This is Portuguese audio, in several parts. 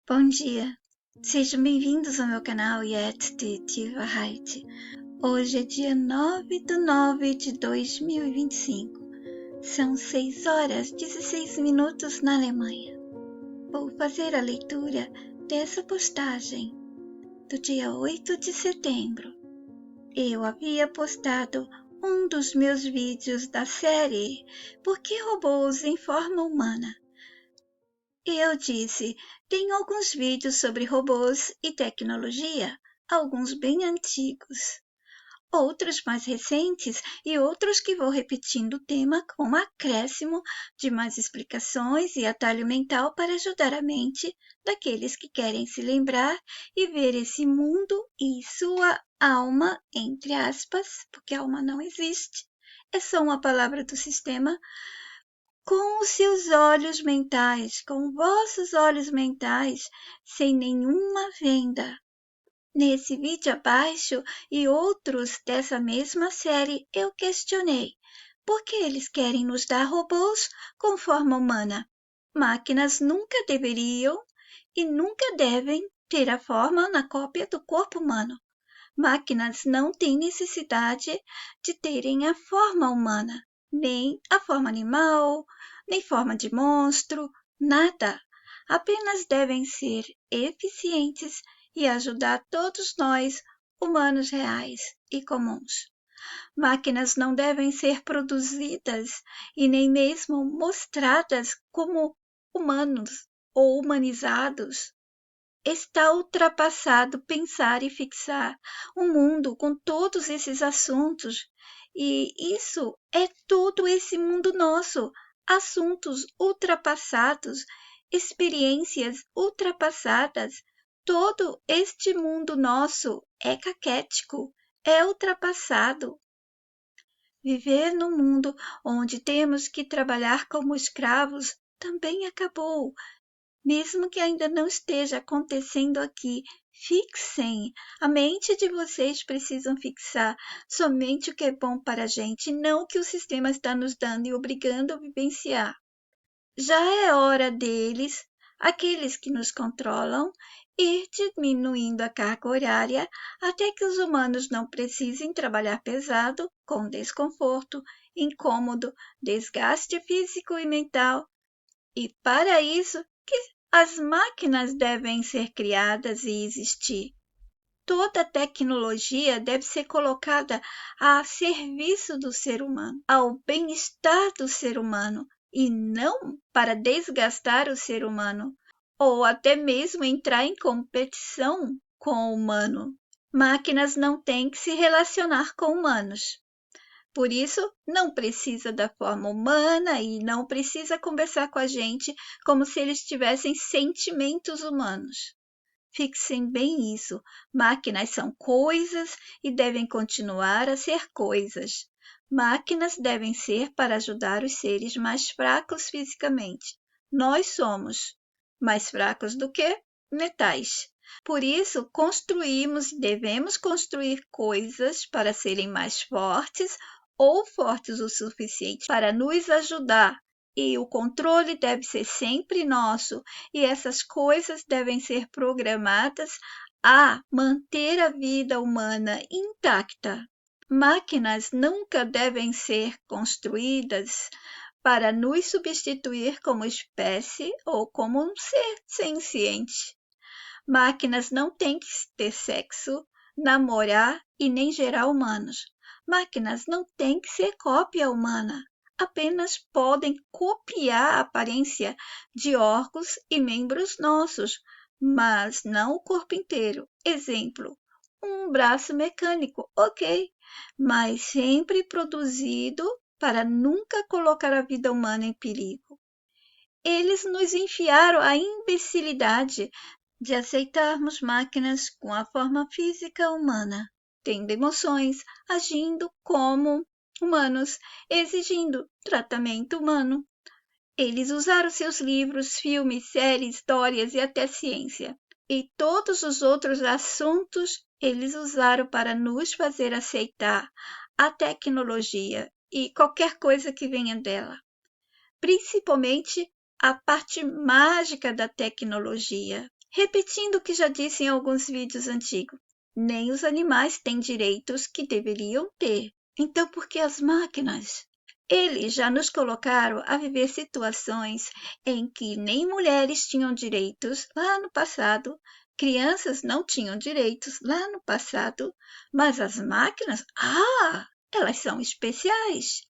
Bom dia, sejam bem-vindos ao meu canal Yet Tiva Height. Hoje é dia 9 de 9 de 2025. São 6 horas 16 minutos na Alemanha. Vou fazer a leitura dessa postagem do dia 8 de setembro. Eu havia postado um dos meus vídeos da série Por que robôs em forma humana? Eu disse, tenho alguns vídeos sobre robôs e tecnologia, alguns bem antigos, outros mais recentes e outros que vou repetindo o tema com acréscimo de mais explicações e atalho mental para ajudar a mente daqueles que querem se lembrar e ver esse mundo e sua alma, entre aspas, porque alma não existe, é só uma palavra do sistema, com os seus olhos mentais, com vossos olhos mentais, sem nenhuma venda. Nesse vídeo abaixo e outros dessa mesma série, eu questionei por que eles querem nos dar robôs com forma humana. Máquinas nunca deveriam e nunca devem ter a forma na cópia do corpo humano. Máquinas não têm necessidade de terem a forma humana, nem a forma animal, nem forma de monstro, nada. Apenas devem ser eficientes e ajudar todos nós, humanos reais e comuns. Máquinas não devem ser produzidas e nem mesmo mostradas como humanos ou humanizados. Está ultrapassado pensar e fixar um mundo com todos esses assuntos, e isso é todo esse mundo nosso, assuntos ultrapassados, experiências ultrapassadas. Todo este mundo nosso é caquético, é ultrapassado. Viver num mundo onde temos que trabalhar como escravos também acabou. Mesmo que ainda não esteja acontecendo aqui, fixem. A mente de vocês precisam fixar somente o que é bom para a gente, não o que o sistema está nos dando e obrigando a vivenciar. Já é hora deles, aqueles que nos controlam, ir diminuindo a carga horária até que os humanos não precisem trabalhar pesado, com desconforto, incômodo, desgaste físico e mental. E para isso, as máquinas devem ser criadas e existir. Toda tecnologia deve ser colocada a serviço do ser humano, ao bem-estar do ser humano, e não para desgastar o ser humano, ou até mesmo entrar em competição com o humano. Máquinas não têm que se relacionar com humanos. Por isso, não precisa da forma humana e não precisa conversar com a gente como se eles tivessem sentimentos humanos. Fixem bem isso. Máquinas são coisas e devem continuar a ser coisas. Máquinas devem ser para ajudar os seres mais fracos fisicamente. Nós somos mais fracos do que metais. Por isso, construímos e devemos construir coisas para serem mais fortes ou fortes o suficiente para nos ajudar. E o controle deve ser sempre nosso, e essas coisas devem ser programadas a manter a vida humana intacta. Máquinas nunca devem ser construídas para nos substituir como espécie ou como um ser senciente. Máquinas não têm que ter sexo, namorar e nem gerar humanos. Máquinas não têm que ser cópia humana, apenas podem copiar a aparência de órgãos e membros nossos, mas não o corpo inteiro. Exemplo, um braço mecânico, ok, mas sempre produzido para nunca colocar a vida humana em perigo. Eles nos enfiaram a imbecilidade de aceitarmos máquinas com a forma física humana, tendo emoções, agindo como humanos, exigindo tratamento humano. Eles usaram seus livros, filmes, séries, histórias e até ciência. E todos os outros assuntos eles usaram para nos fazer aceitar a tecnologia e qualquer coisa que venha dela. Principalmente a parte mágica da tecnologia, Repetindo o que já disse em alguns vídeos antigos, nem os animais têm direitos que deveriam ter. Então, por que as máquinas? Eles já nos colocaram a viver situações em que nem mulheres tinham direitos lá no passado, crianças não tinham direitos lá no passado, mas as máquinas, elas são especiais.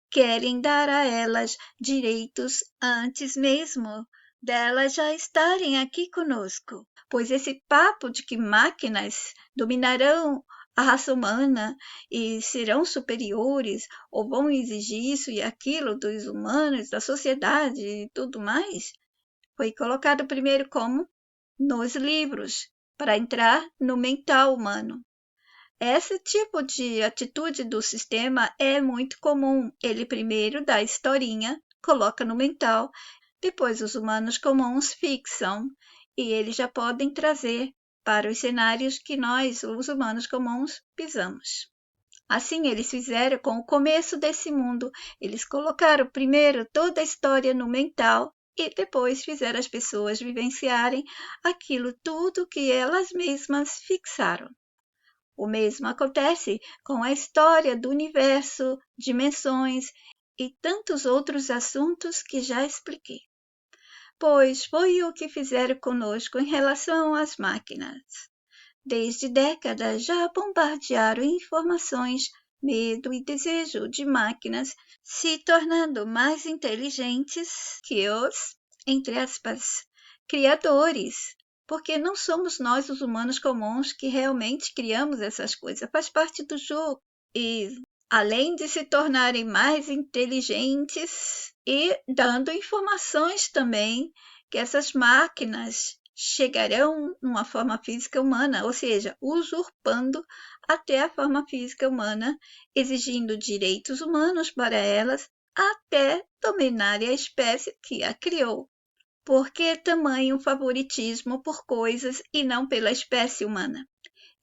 Querem dar a elas direitos antes mesmo delas já estarem aqui conosco. Pois esse papo de que máquinas dominarão a raça humana e serão superiores ou vão exigir isso e aquilo dos humanos, da sociedade e tudo mais, foi colocado primeiro como nos livros, para entrar no mental humano. Esse tipo de atitude do sistema é muito comum. Ele primeiro dá a historinha, coloca no mental, depois os humanos comuns fixam e eles já podem trazer para os cenários que nós, os humanos comuns, pisamos. Assim eles fizeram com o começo desse mundo. Eles colocaram primeiro toda a história no mental e depois fizeram as pessoas vivenciarem aquilo tudo que elas mesmas fixaram. O mesmo acontece com a história do universo, dimensões e tantos outros assuntos que já expliquei. Pois foi o que fizeram conosco em relação às máquinas. Desde décadas já bombardearam informações, medo e desejo de máquinas se tornando mais inteligentes que os, entre aspas, criadores. Porque não somos nós, os humanos comuns, que realmente criamos essas coisas. Faz parte do jogo. E além de se tornarem mais inteligentes e dando informações também que essas máquinas chegarão numa forma física humana, ou seja, usurpando até a forma física humana, exigindo direitos humanos para elas, até dominarem a espécie que a criou. Por que tamanho favoritismo por coisas e não pela espécie humana?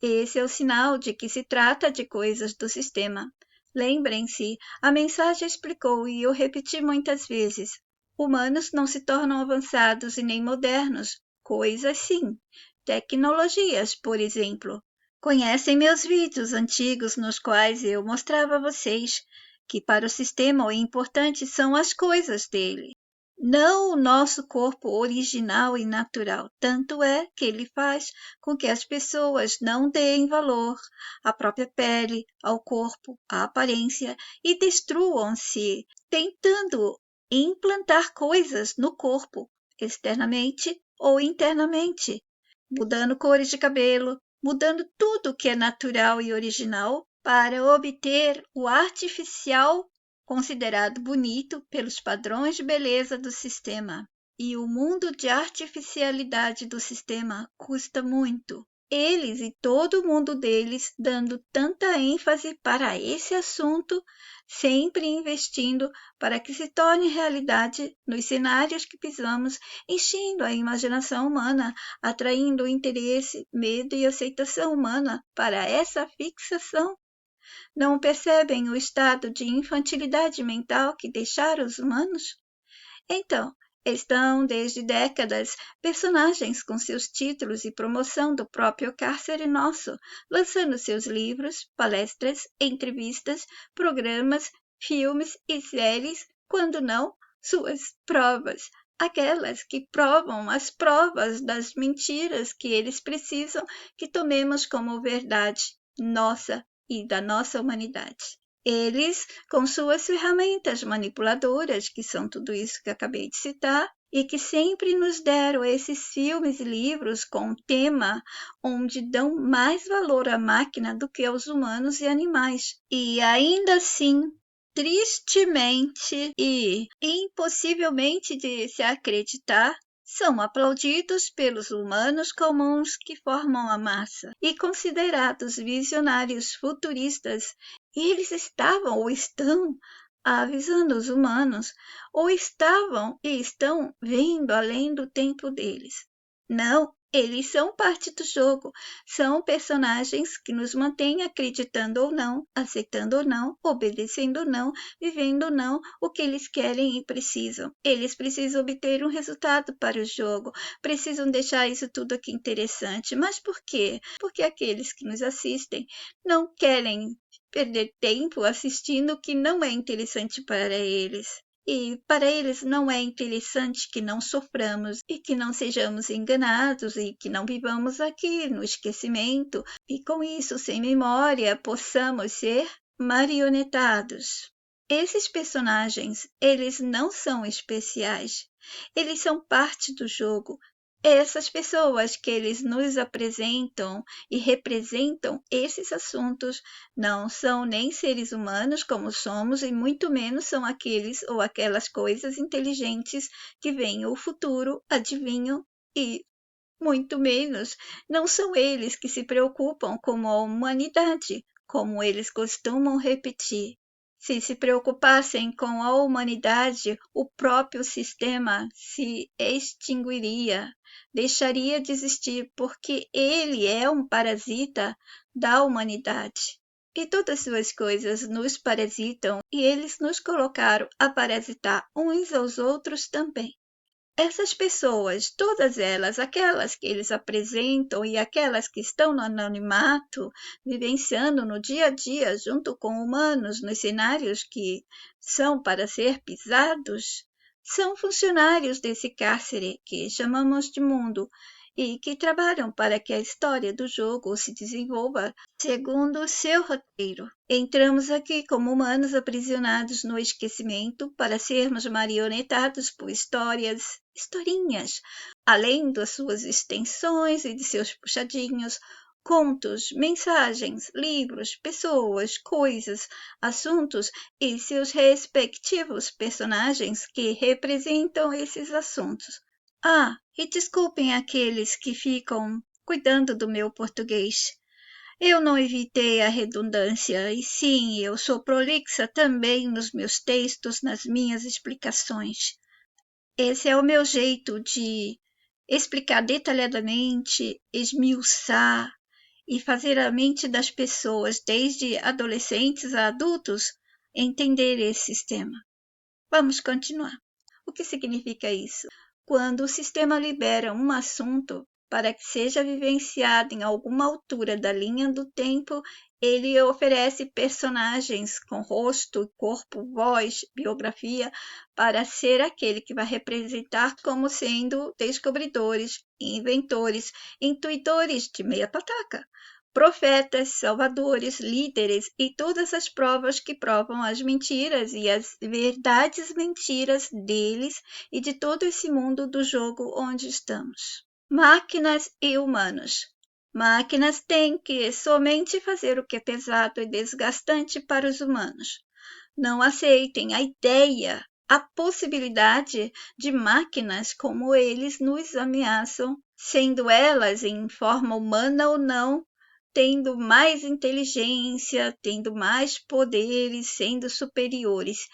Esse é o sinal de que se trata de coisas do sistema. Lembrem-se, a mensagem explicou e eu repeti muitas vezes: humanos não se tornam avançados e nem modernos, coisas sim. Tecnologias, por exemplo. Conhecem meus vídeos antigos nos quais eu mostrava a vocês que para o sistema o importante são as coisas dele, não o nosso corpo original e natural. Tanto é que ele faz com que as pessoas não deem valor à própria pele, ao corpo, à aparência e destruam-se tentando implantar coisas no corpo, externamente ou internamente, mudando cores de cabelo, mudando tudo que é natural e original para obter o artificial considerado bonito pelos padrões de beleza do sistema. E o mundo de artificialidade do sistema custa muito. Eles e todo o mundo deles dando tanta ênfase para esse assunto, sempre investindo para que se torne realidade nos cenários que pisamos, enchendo a imaginação humana, atraindo o interesse, medo e aceitação humana para essa fixação. Não percebem o estado de infantilidade mental que deixaram os humanos? Então, estão desde décadas personagens com seus títulos e promoção do próprio cárcere nosso, lançando seus livros, palestras, entrevistas, programas, filmes e séries, quando não, suas provas, aquelas que provam as provas das mentiras que eles precisam que tomemos como verdade nossa e da nossa humanidade. Eles, com suas ferramentas manipuladoras, que são tudo isso que acabei de citar, e que sempre nos deram esses filmes e livros com tema onde dão mais valor à máquina do que aos humanos e animais. E ainda assim, tristemente e impossivelmente de se acreditar, são aplaudidos pelos humanos comuns que formam a massa e considerados visionários futuristas. E eles estavam ou estão avisando os humanos, ou estavam e estão vendo além do tempo deles. Não, eles são parte do jogo. São personagens que nos mantêm acreditando ou não, aceitando ou não, obedecendo ou não, vivendo ou não o que eles querem e precisam. Eles precisam obter um resultado para o jogo, precisam deixar isso tudo aqui interessante. Mas por quê? Porque aqueles que nos assistem não querem perder tempo assistindo o que não é interessante para eles. E para eles não é interessante que não soframos e que não sejamos enganados e que não vivamos aqui no esquecimento e com isso, sem memória, possamos ser marionetados. Esses personagens, eles não são especiais. Eles são parte do jogo. Essas pessoas que eles nos apresentam e representam esses assuntos não são nem seres humanos como somos e muito menos são aqueles ou aquelas coisas inteligentes que veem o futuro, adivinham e muito menos não são eles que se preocupam com a humanidade, como eles costumam repetir. Se preocupassem com a humanidade, o próprio sistema se extinguiria, deixaria de existir, porque ele é um parasita da humanidade. E todas suas coisas nos parasitam e eles nos colocaram a parasitar uns aos outros também. Essas pessoas, todas elas, aquelas que eles apresentam e aquelas que estão no anonimato, vivenciando no dia a dia junto com humanos nos cenários que são para ser pisados, são funcionários desse cárcere que chamamos de mundo e que trabalham para que a história do jogo se desenvolva segundo o seu roteiro. Entramos aqui como humanos aprisionados no esquecimento para sermos marionetados por historinhas, além das suas extensões e de seus puxadinhos, contos, mensagens, livros, pessoas, coisas, assuntos e seus respectivos personagens que representam esses assuntos. Ah, e desculpem aqueles que ficam cuidando do meu português. Eu não evitei a redundância, e sim, eu sou prolixa também nos meus textos, nas minhas explicações. Esse é o meu jeito de explicar detalhadamente, esmiuçar e fazer a mente das pessoas, desde adolescentes a adultos, entender esse sistema. Vamos continuar. O que significa isso? Quando o sistema libera um assunto para que seja vivenciado em alguma altura da linha do tempo, ele oferece personagens com rosto, corpo, voz, biografia, para ser aquele que vai representar como sendo descobridores, inventores, intuitores de meia pataca, profetas, salvadores, líderes e todas as provas que provam as mentiras e as verdades mentiras deles e de todo esse mundo do jogo onde estamos. Máquinas e humanos. Máquinas têm que somente fazer o que é pesado e desgastante para os humanos. Não aceitem a ideia, a possibilidade de máquinas como eles nos ameaçam, sendo elas em forma humana ou não, tendo mais inteligência, tendo mais poderes, sendo superiores.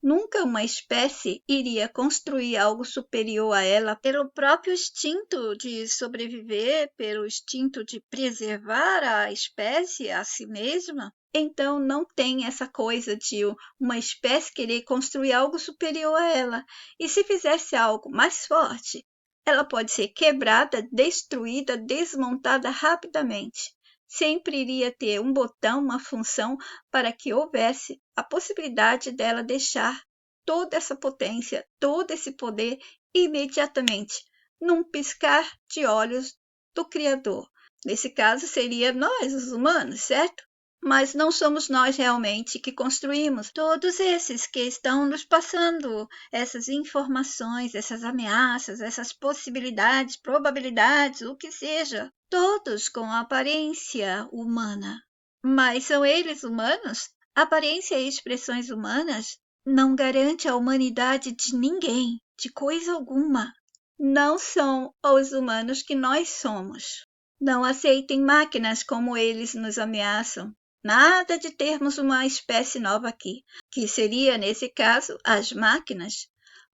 Nunca uma espécie iria construir algo superior a ela pelo próprio instinto de sobreviver, pelo instinto de preservar a espécie a si mesma. Então, não tem essa coisa de uma espécie querer construir algo superior a ela. E se fizesse algo mais forte, ela pode ser quebrada, destruída, desmontada rapidamente. Sempre iria ter um botão, uma função para que houvesse a possibilidade dela deixar toda essa potência, todo esse poder imediatamente, num piscar de olhos do Criador. Nesse caso, seria nós, os humanos, certo? Mas não somos nós realmente que construímos todos esses que estão nos passando essas informações, essas ameaças, essas possibilidades, probabilidades, o que seja, todos com aparência humana. Mas são eles humanos? Aparência e expressões humanas não garante a humanidade de ninguém, de coisa alguma. Não são os humanos que nós somos. Não aceitem máquinas como eles nos ameaçam. Nada de termos uma espécie nova aqui, que seria, nesse caso, as máquinas.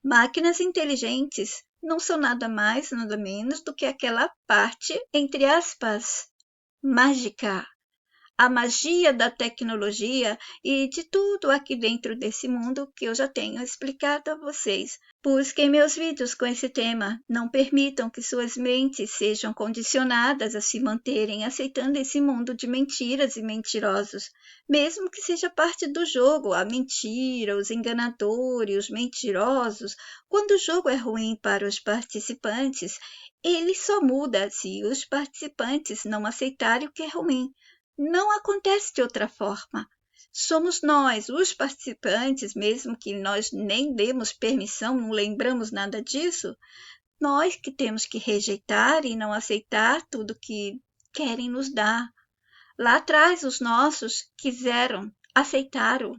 Máquinas inteligentes, não são nada mais, nada menos do que aquela parte, entre aspas, mágica, a magia da tecnologia e de tudo aqui dentro desse mundo que eu já tenho explicado a vocês. Busquem meus vídeos com esse tema. Não permitam que suas mentes sejam condicionadas a se manterem aceitando esse mundo de mentiras e mentirosos, mesmo que seja parte do jogo, a mentira, os enganadores, os mentirosos. Quando o jogo é ruim para os participantes, ele só muda se os participantes não aceitarem o que é ruim. Não acontece de outra forma. Somos nós, os participantes, mesmo que nós nem demos permissão, não lembramos nada disso, nós que temos que rejeitar e não aceitar tudo que querem nos dar. Lá atrás, os nossos quiseram, aceitaram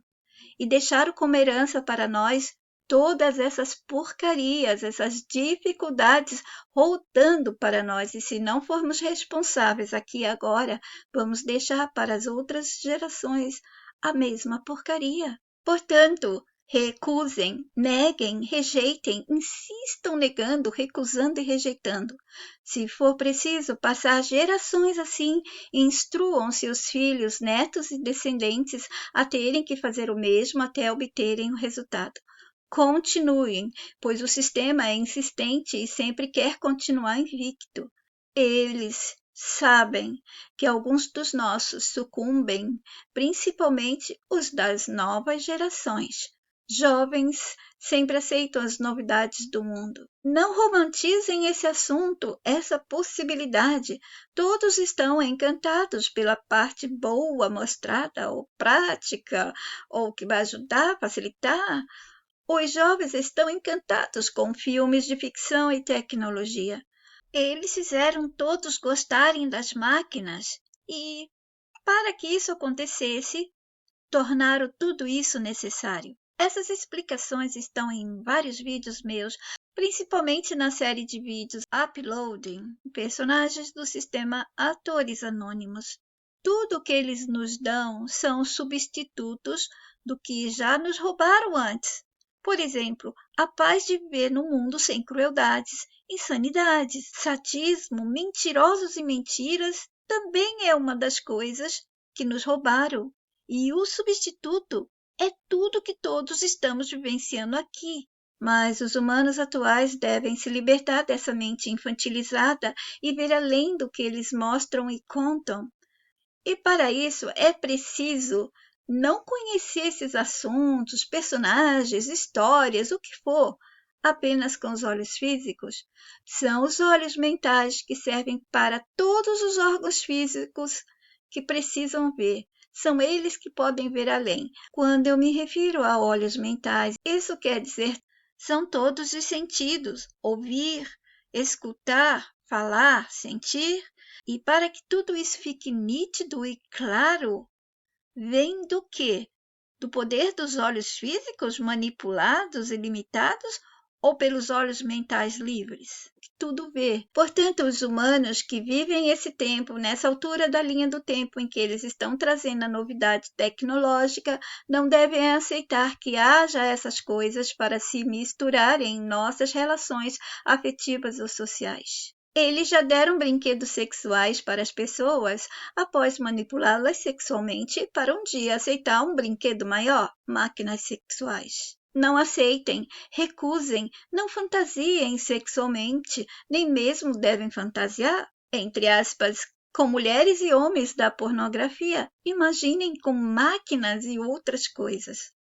e deixaram como herança para nós todas essas porcarias, essas dificuldades rodando para nós. E se não formos responsáveis aqui e agora, vamos deixar para as outras gerações a mesma porcaria. Portanto, recusem, neguem, rejeitem, insistam negando, recusando e rejeitando. Se for preciso passar gerações assim, instruam seus filhos, netos e descendentes a terem que fazer o mesmo até obterem o resultado. Continuem, pois o sistema é insistente e sempre quer continuar invicto. Eles sabem que alguns dos nossos sucumbem, principalmente os das novas gerações. Jovens sempre aceitam as novidades do mundo. Não romantizem esse assunto, essa possibilidade. Todos estão encantados pela parte boa mostrada, ou prática, ou que vai ajudar, facilitar. Os jovens estão encantados com filmes de ficção e tecnologia. Eles fizeram todos gostarem das máquinas e, para que isso acontecesse, tornaram tudo isso necessário. Essas explicações estão em vários vídeos meus, principalmente na série de vídeos Uploading, personagens do sistema Atores Anônimos. Tudo o que eles nos dão são substitutos do que já nos roubaram antes. Por exemplo, a paz de viver num mundo sem crueldades, insanidades, sadismo, mentirosos e mentiras também é uma das coisas que nos roubaram. E o substituto é tudo que todos estamos vivenciando aqui. Mas os humanos atuais devem se libertar dessa mente infantilizada e ver além do que eles mostram e contam. E para isso é preciso não conhecer esses assuntos, personagens, histórias, o que for, apenas com os olhos físicos. São os olhos mentais que servem para todos os órgãos físicos que precisam ver. São eles que podem ver além. Quando eu me refiro a olhos mentais, isso quer dizer são todos os sentidos: ouvir, escutar, falar, sentir. E para que tudo isso fique nítido e claro, vem do quê? Do poder dos olhos físicos manipulados e limitados ou pelos olhos mentais livres? Que tudo vê. Portanto, os humanos que vivem esse tempo, nessa altura da linha do tempo em que eles estão trazendo a novidade tecnológica, não devem aceitar que haja essas coisas para se misturarem em nossas relações afetivas ou sociais. Eles já deram brinquedos sexuais para as pessoas após manipulá-las sexualmente para um dia aceitar um brinquedo maior, máquinas sexuais. Não aceitem, recusem, não fantasiem sexualmente, nem mesmo devem fantasiar, entre aspas, com mulheres e homens da pornografia. Imaginem com máquinas e outras coisas.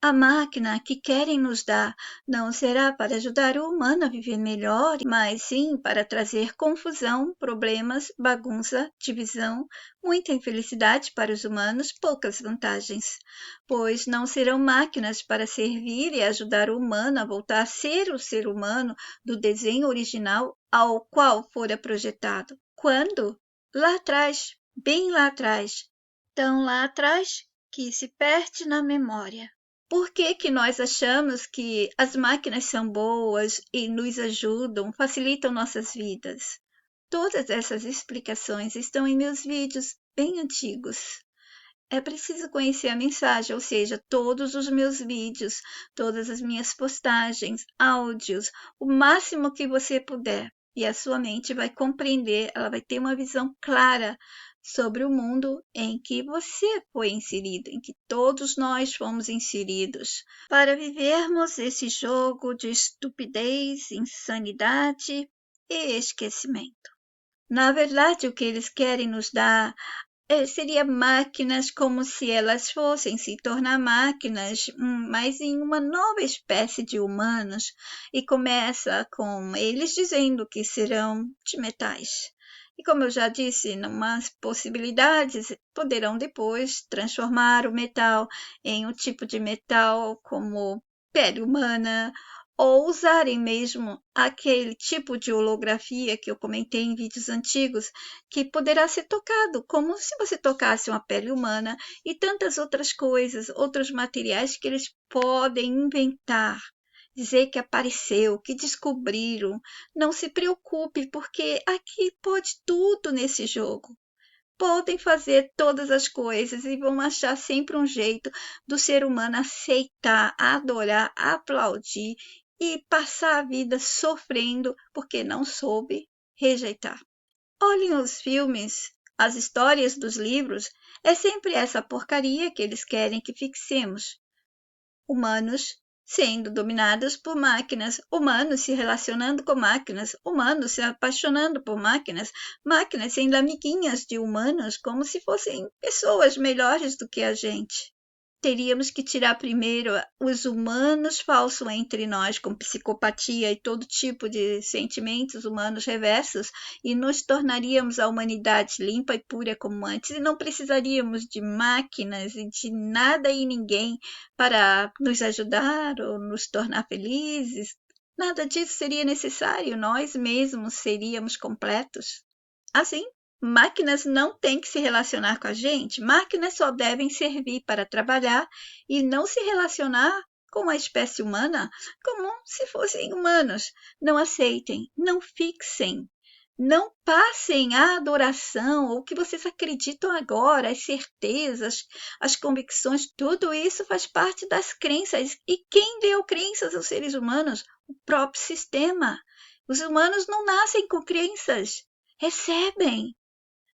A máquina que querem nos dar não será para ajudar o humano a viver melhor, mas sim para trazer confusão, problemas, bagunça, divisão, muita infelicidade para os humanos, poucas vantagens, pois não serão máquinas para servir e ajudar o humano a voltar a ser o ser humano do desenho original ao qual fora projetado. Quando? Lá atrás, bem lá atrás, tão lá atrás que se perde na memória. Por que nós achamos que as máquinas são boas e nos ajudam, facilitam nossas vidas? Todas essas explicações estão em meus vídeos bem antigos. É preciso conhecer a mensagem, ou seja, todos os meus vídeos, todas as minhas postagens, áudios, o máximo que você puder. E a sua mente vai compreender, ela vai ter uma visão clara sobre o mundo em que você foi inserido, em que todos nós fomos inseridos, para vivermos esse jogo de estupidez, insanidade e esquecimento. Na verdade, o que eles querem nos dar seria máquinas como se elas fossem se tornar máquinas, mas em uma nova espécie de humanos, e começa com eles dizendo que serão de metais. E como eu já disse, umas possibilidades poderão depois transformar o metal em um tipo de metal como pele humana, ou usarem mesmo aquele tipo de holografia que eu comentei em vídeos antigos, que poderá ser tocado, como se você tocasse uma pele humana e tantas outras coisas, outros materiais que eles podem inventar. Dizer que apareceu, que descobriram. Não se preocupe, porque aqui pode tudo nesse jogo. Podem fazer todas as coisas e vão achar sempre um jeito do ser humano aceitar, adorar, aplaudir e passar a vida sofrendo porque não soube rejeitar. Olhem os filmes, as histórias dos livros, é sempre essa porcaria que eles querem que fixemos. Humanos sendo dominados por máquinas, humanos se relacionando com máquinas, humanos se apaixonando por máquinas, máquinas sendo amiguinhas de humanos como se fossem pessoas melhores do que a gente. Teríamos que tirar primeiro os humanos falsos entre nós, com psicopatia e todo tipo de sentimentos humanos reversos, e nos tornaríamos a humanidade limpa e pura como antes, e não precisaríamos de máquinas e de nada e ninguém para nos ajudar ou nos tornar felizes. Nada disso seria necessário, nós mesmos seríamos completos. Assim, máquinas não têm que se relacionar com a gente, máquinas só devem servir para trabalhar e não se relacionar com a espécie humana como se fossem humanos. Não aceitem, não fixem, não passem a adoração, o que vocês acreditam agora, as certezas, as convicções, tudo isso faz parte das crenças. E quem deu crenças aos seres humanos? O próprio sistema. Os humanos não nascem com crenças, recebem.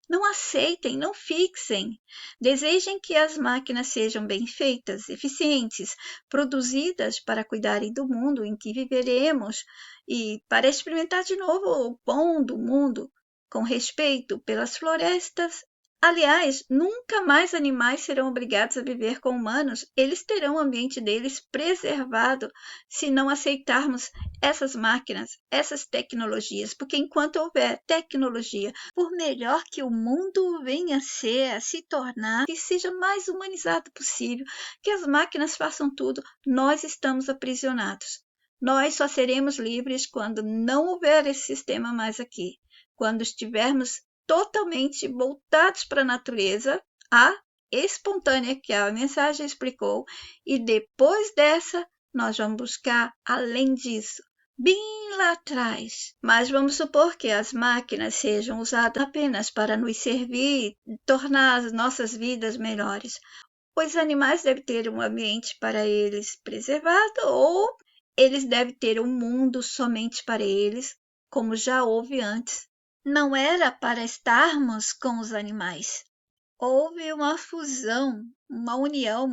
Não aceitem, não fixem. Desejem que as máquinas sejam bem feitas, eficientes, produzidas para cuidarem do mundo em que viveremos e para experimentar de novo o bom do mundo, com respeito pelas florestas. Aliás, nunca mais animais serão obrigados a viver com humanos, eles terão o ambiente deles preservado se não aceitarmos essas máquinas, essas tecnologias, porque enquanto houver tecnologia, por melhor que o mundo venha a ser, a se tornar, que seja mais humanizado possível, que as máquinas façam tudo, nós estamos aprisionados. Nós só seremos livres quando não houver esse sistema mais aqui, quando estivermos totalmente voltados para a natureza, a espontânea, que a mensagem explicou, e depois dessa, nós vamos buscar além disso, bem lá atrás. Mas vamos supor que as máquinas sejam usadas apenas para nos servir e tornar as nossas vidas melhores. Os animais devem ter um ambiente para eles preservado ou eles devem ter um mundo somente para eles, como já houve antes. Não era para estarmos com os animais. Houve uma fusão, uma união,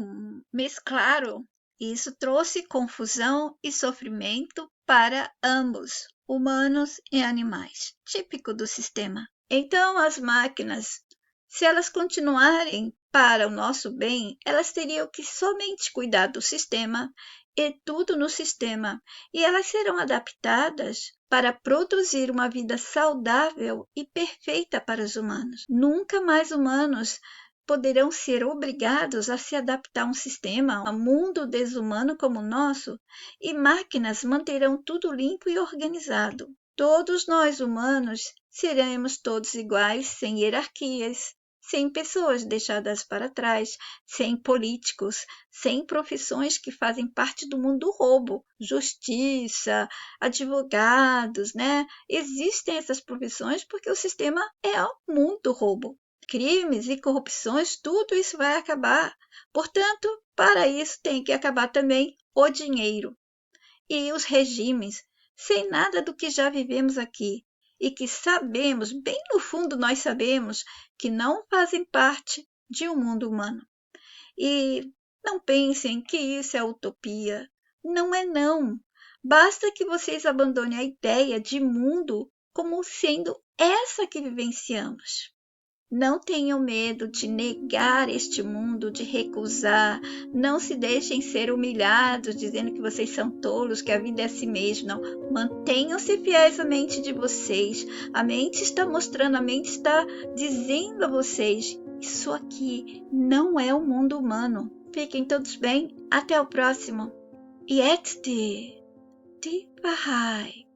mesclaram. Isso trouxe confusão e sofrimento para ambos, humanos e animais, típico do sistema. Então, as máquinas, se elas continuarem para o nosso bem, elas teriam que somente cuidar do sistema e tudo no sistema, e elas serão adaptadas para produzir uma vida saudável e perfeita para os humanos. Nunca mais humanos poderão ser obrigados a se adaptar a um sistema, a um mundo desumano como o nosso, e máquinas manterão tudo limpo e organizado. Todos nós humanos seremos todos iguais, sem hierarquias, sem pessoas deixadas para trás, sem políticos, sem profissões que fazem parte do mundo do roubo, justiça, advogados, né? Existem essas profissões porque o sistema é o mundo do roubo. crimes e corrupções, tudo isso vai acabar. Portanto, para isso tem que acabar também o dinheiro e os regimes, sem nada do que já vivemos aqui e que sabemos, bem no fundo nós sabemos, que não fazem parte de um mundo humano. E não pensem que isso é utopia. Não é não. Basta que vocês abandonem a ideia de mundo como sendo essa que vivenciamos. Não tenham medo de negar este mundo, de recusar. Não se deixem ser humilhados, dizendo que vocês são tolos, que a vida é assim mesmo. Não. Mantenham-se fiéis à mente de vocês. A mente está mostrando, a mente está dizendo a vocês: isso aqui não é o mundo humano. Fiquem todos bem. Até o próximo. Yet de Bahai.